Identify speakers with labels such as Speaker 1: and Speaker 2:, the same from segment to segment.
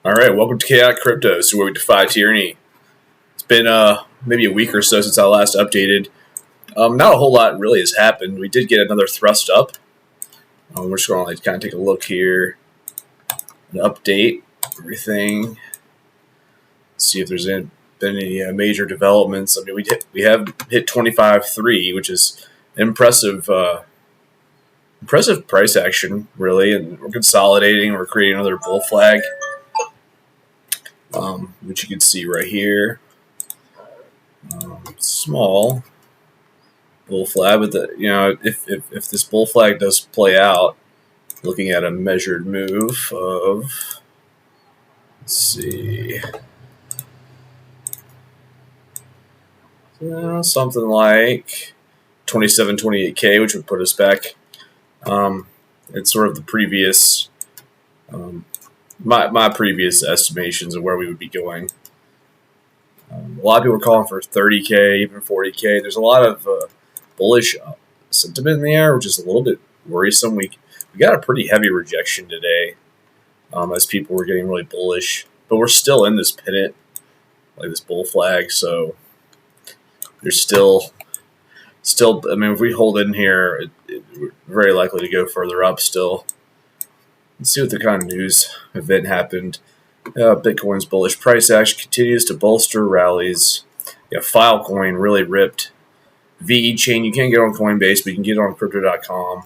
Speaker 1: All right, welcome to Chaotic Crypto, so where we defy tyranny. It's been maybe a week or so since I last updated. Not a whole lot really has happened. We did get another thrust up. We're just going to kind of take a look here, and update everything, see if there's been any major developments. I mean, we have hit 25.3, which is impressive. Impressive price action, really, and we're consolidating. We're creating another bull flag. Which you can see right here. Small bull flag, but if this bull flag does play out, looking at a measured move of, let's see, something like 27, 28K, which would put us back. It's sort of the previous. My previous estimations of where we would be going. A lot of people are calling for 30K, even 40K. There's a lot of bullish sentiment in the air, which is a little bit worrisome. We got a pretty heavy rejection today, as people were getting really bullish. But we're still in this pennant, like this bull flag. So there's still. I mean, if we hold in here, we're very likely to go further up still. Let's see what the kind of news event happened. Bitcoin's bullish price action continues to bolster rallies. Filecoin really ripped. VE Chain, you can't get on Coinbase, but you can get on Crypto.com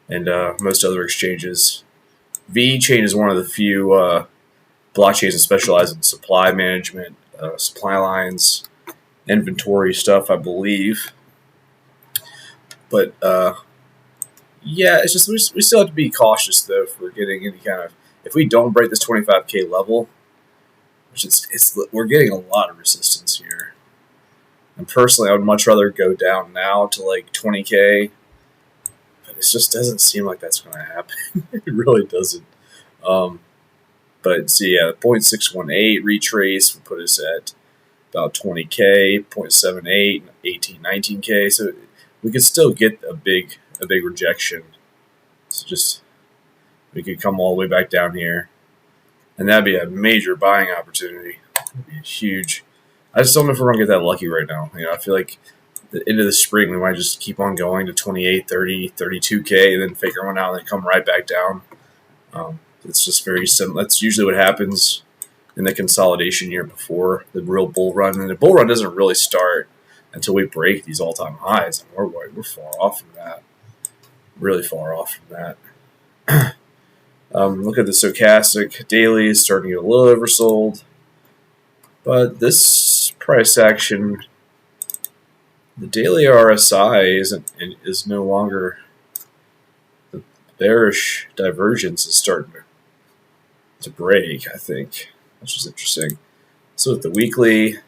Speaker 1: and most other exchanges. VE Chain is one of the few blockchains that specialize in supply management, supply lines, inventory stuff, I believe. But yeah, it's just we still have to be cautious though if we're getting any kind of, if we don't break this 25K level, which we're getting a lot of resistance here. And personally, I would much rather go down now to like 20K, but it just doesn't seem like that's going to happen. It really doesn't. But see, yeah, 0.618 retrace would put us at about 20K, 0.78, 18, 19K. So we could still get a big rejection. So just, we could come all the way back down here, and that'd be a major buying opportunity. It'd be huge. I just don't know if we're gonna get that lucky right now. I feel like the end of the spring we might just keep on going to 28, 30, 32K, and then figure one out and then come right back down. It's just very simple. That's usually what happens in the consolidation year before the real bull run, and the bull run doesn't really start until we break these all-time highs. And we're far off from that. Really far off from that. Look at the stochastic daily is starting to get a little oversold, but this price action, the daily RSI is no longer, the bearish divergence is starting to break, I think, which is interesting. So with the weekly.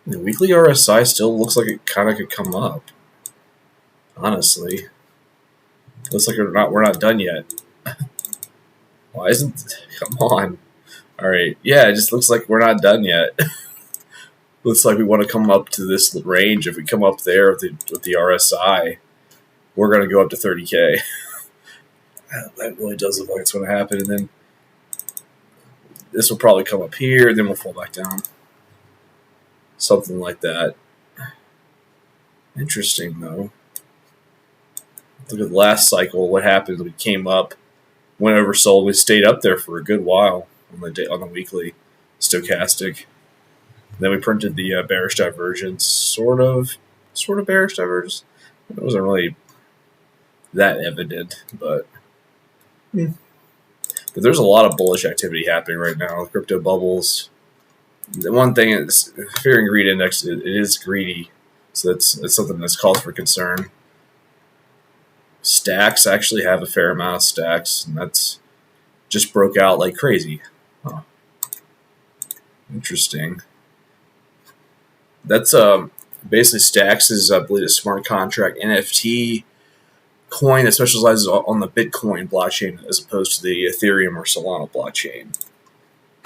Speaker 1: The weekly RSI still looks like it kind of could come up. Honestly, looks like we're not done yet. Why isn't? Come on. All right, yeah, it just looks like we're not done yet. Looks like we want to come up to this range. If we come up there with the RSI, we're going to go up to 30K. That really does look like it's going to happen, and then this will probably come up here, and then we'll fall back down. Something like that. Interesting, though. Look at the last cycle. What happened? We came up, went oversold. We stayed up there for a good while on the weekly stochastic. Then we printed the bearish divergence, sort of bearish divergence. It wasn't really that evident, but there's a lot of bullish activity happening right now. Crypto bubbles. The one thing is, fear and greed index, it is greedy, so that's something that's cause for concern. Stacks actually have a fair amount of stacks, and that's just broke out like crazy. Huh. Interesting. That's basically Stacks is, I believe, a smart contract NFT coin that specializes on the Bitcoin blockchain as opposed to the Ethereum or Solana blockchain.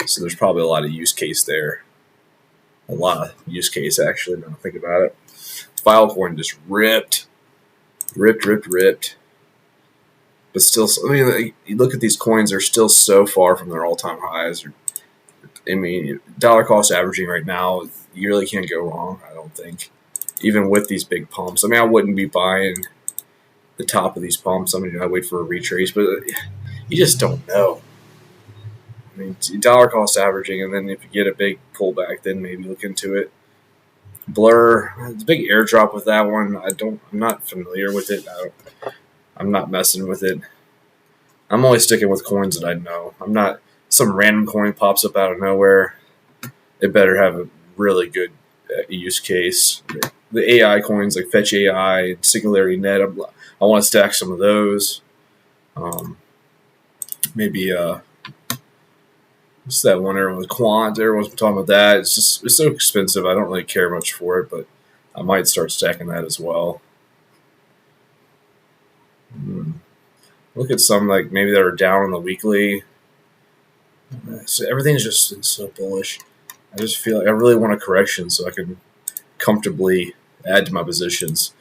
Speaker 1: So there's probably a lot of use case there. A lot of use case, actually, when I think about it. Filecoin just ripped. But But still, I mean, like, you look at these coins; they're still so far from their all-time highs. I mean, dollar cost averaging right now, you really can't go wrong. I don't think, even with these big pumps. I mean, I wouldn't be buying the top of these pumps. I mean, I wait for a retrace, but you just don't know. I mean, dollar cost averaging, and then if you get a big pullback, then maybe look into it. Blur, the big airdrop with that one. I'm not familiar with it. I'm not messing with it. I'm only sticking with coins that I know. I'm not some random coin pops up out of nowhere. It better have a really good use case. The AI coins like Fetch AI and Singularity Net, I want to stack some of those. Maybe what's that one? Everyone with Quant. Everyone's talking about that. It's so expensive. I don't really care much for it, but I might start stacking that as well. Look at some like maybe that are down on the weekly. So everything's just so bullish. I just feel like I really want a correction so I can comfortably add to my positions.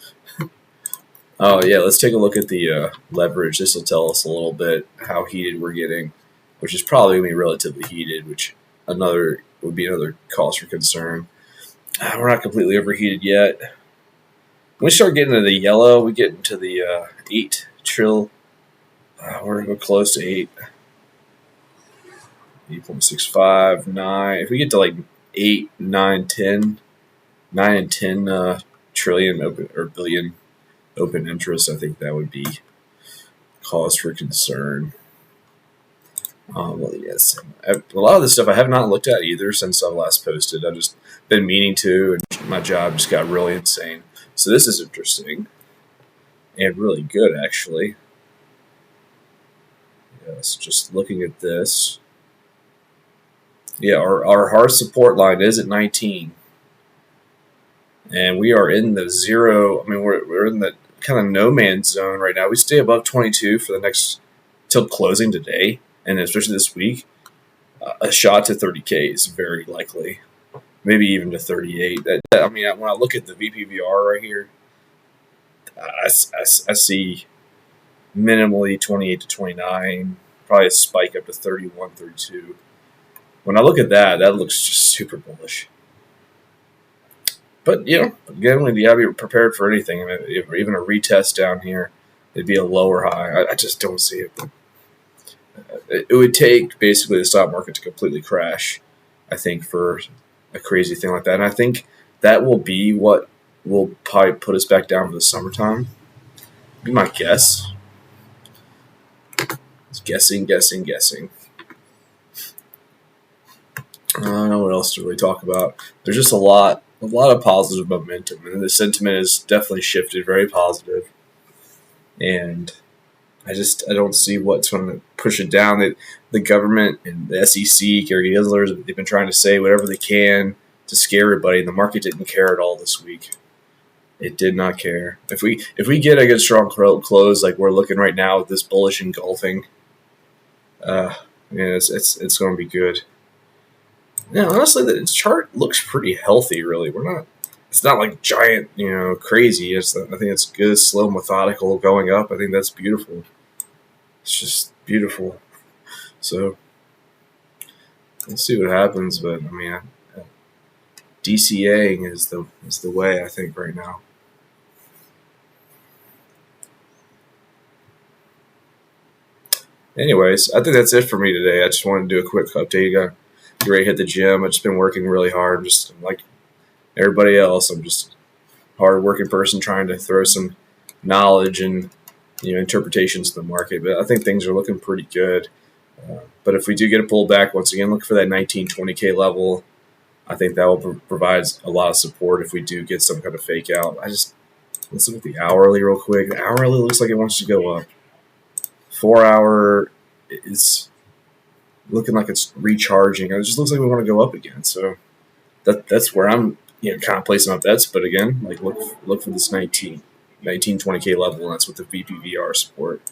Speaker 1: Oh yeah, let's take a look at the leverage. This will tell us a little bit how heated we're getting, which is probably going to be relatively heated, which would be another cause for concern. We're not completely overheated yet. When we start getting into the yellow, we get into the 8 trill. We're close to 8. 8.65, 9. If we get to like 8, 9, 10, 9 and 10 trillion open or billion open interest, I think that would be cause for concern. Well, yes, a lot of this stuff I have not looked at either since I last posted. I've just been meaning to, and my job just got really insane. So this is interesting and really good, actually. Yes, just looking at this. Yeah, our hard support line is at 19. And we are in the zero. I mean, we're in the kind of no man's zone right now. We stay above 22 for the next till closing today, and especially this week. A shot to 30K is very likely, maybe even to 38. I mean, when I look at the VPVR right here, I see minimally 28 to 29, probably a spike up to 31, 32. When I look at that, that looks just super bullish. But, again, we got to be prepared for anything. I mean, even a retest down here, it'd be a lower high. I just don't see it. It would take basically the stock market to completely crash, I think, for a crazy thing like that. And I think that will be what will probably put us back down for the summertime. Be my guess. It's guessing. I don't know what else to really talk about. There's just a lot of positive momentum, and the sentiment has definitely shifted very positive. And I don't see what's going to push it down. The government and the SEC, Gary Gensler, they've been trying to say whatever they can to scare everybody, and the market didn't care at all this week. It did not care. If we get a good strong close like we're looking right now with this bullish engulfing, it's going to be good. Yeah, honestly, the chart looks pretty healthy. Really, it's not like giant, crazy. I think it's good, slow, methodical, going up. I think that's beautiful. It's just beautiful. So we'll see what happens. But I mean, DCAing is the way, I think, right now. Anyways, I think that's it for me today. I just wanted to do a quick update. Get ready to hit the gym. I've just been working really hard, just like everybody else. I'm just a hard-working person trying to throw some knowledge and interpretations to the market. But I think things are looking pretty good. But if we do get a pullback, once again, look for that 19, 20K level. I think that will provide a lot of support if we do get some kind of fake out. Let's look at the hourly real quick. The hourly looks like it wants to go up. 4-hour is looking like it's recharging. It just looks like we want to go up again. So that's where I'm kind of placing my bets. But again, like look for this 19, 20K level, and that's what the VPVR support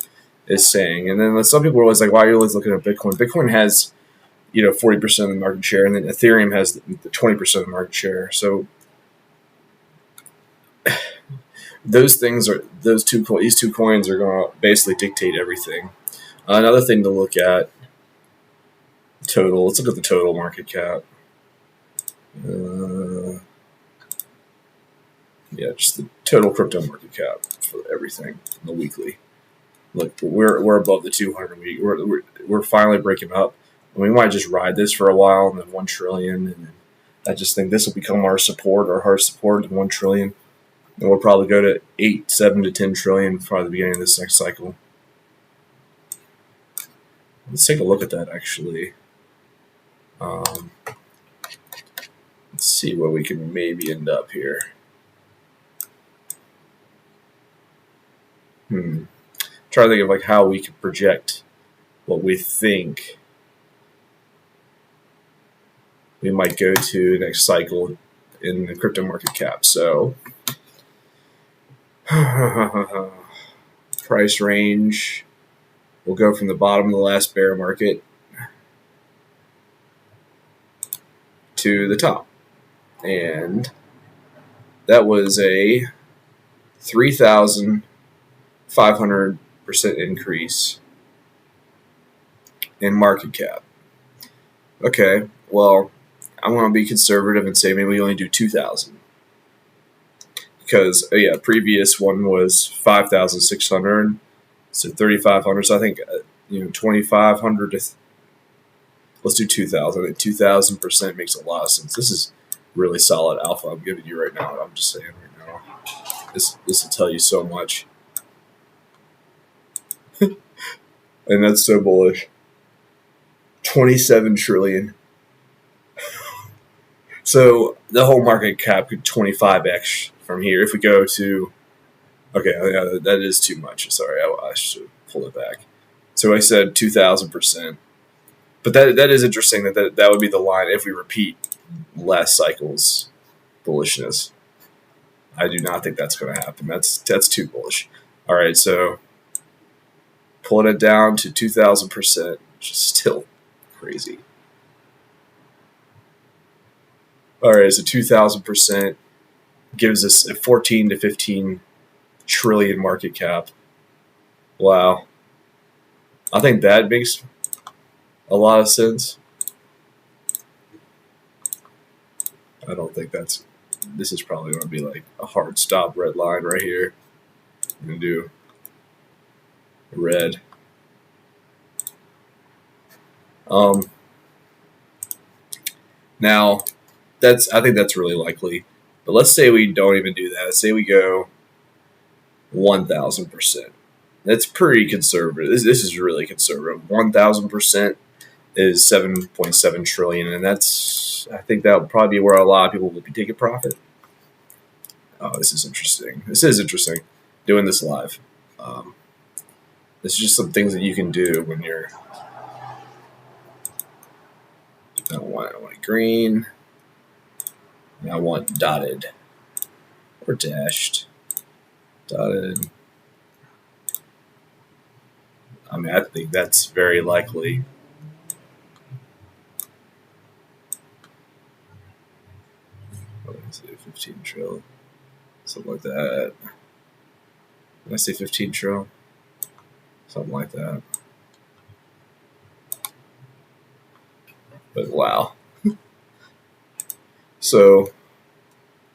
Speaker 1: is saying. And then some people are always like, why are you always looking at Bitcoin? Bitcoin has 40% of the market share, and then Ethereum has the 20% of the market share. So those things are these two coins are going to basically dictate everything. Another thing to look at, total. Let's look at the total market cap. Yeah, just the total crypto market cap for everything in the weekly. Look, we're above the 200 week. We're finally breaking up. We might just ride this for a while, and then 1 trillion, and then I just think this will become our support, our hard support, 1 trillion, and we'll probably go to 7 to 10 trillion for the beginning of this next cycle. Let's take a look at that actually. Let's see where we can maybe end up here. Try to think of like how we could project what we think we might go to next cycle in the crypto market cap. So price range, we'll go from the bottom of the last bear market to the top. And that was a 3,500% increase in market cap. Okay, well, I'm going to be conservative and say maybe we only do 2,000. Because, previous one was 5,600, so 3,500. So I think, 2,500 to, let's do 2,000. I think 2,000% makes a lot of sense. This is really solid alpha I'm giving you right now. I'm just saying right now. This will tell you so much. And that's so bullish. 27 trillion. So the whole market cap could 25x from here if we go to. Okay, that is too much. Sorry, I should pull it back. So I said 2,000%. But that is interesting that would be the line if we repeat last cycle's bullishness. I do not think that's going to happen. That's too bullish. All right, so pulling it down to 2,000%, which is still crazy. All right, so 2,000% gives us a 14 to 15 trillion market cap. Wow. I think that makes a lot of sense. I don't think this is probably going to be like a hard stop red line right here. I'm going to do red. Now, I think that's really likely. But let's say we don't even do that. Say we go 1,000%. That's pretty conservative. This is really conservative. 1,000% is 7.7 trillion, and I think that would probably be where a lot of people will be taking profit. Oh, this is interesting. This is interesting. Doing this live. This is just some things that you can do when you're. I want green. I want dotted or dashed. Dotted. I mean, I think that's very likely. What is it? 15 trill. Something like that. Did I say 15 trill? Something like that. But wow. So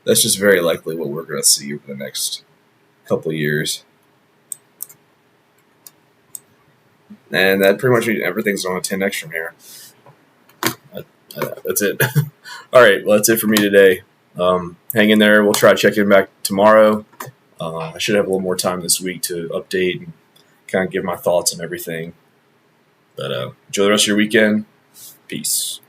Speaker 1: that's just very likely what we're going to see over the next couple of years. And that pretty much means everything's on a 10x from here. That's it. All right, well, that's it for me today. Hang in there. We'll try checking back tomorrow. I should have a little more time this week to update and kind of give my thoughts on everything. But enjoy the rest of your weekend. Peace.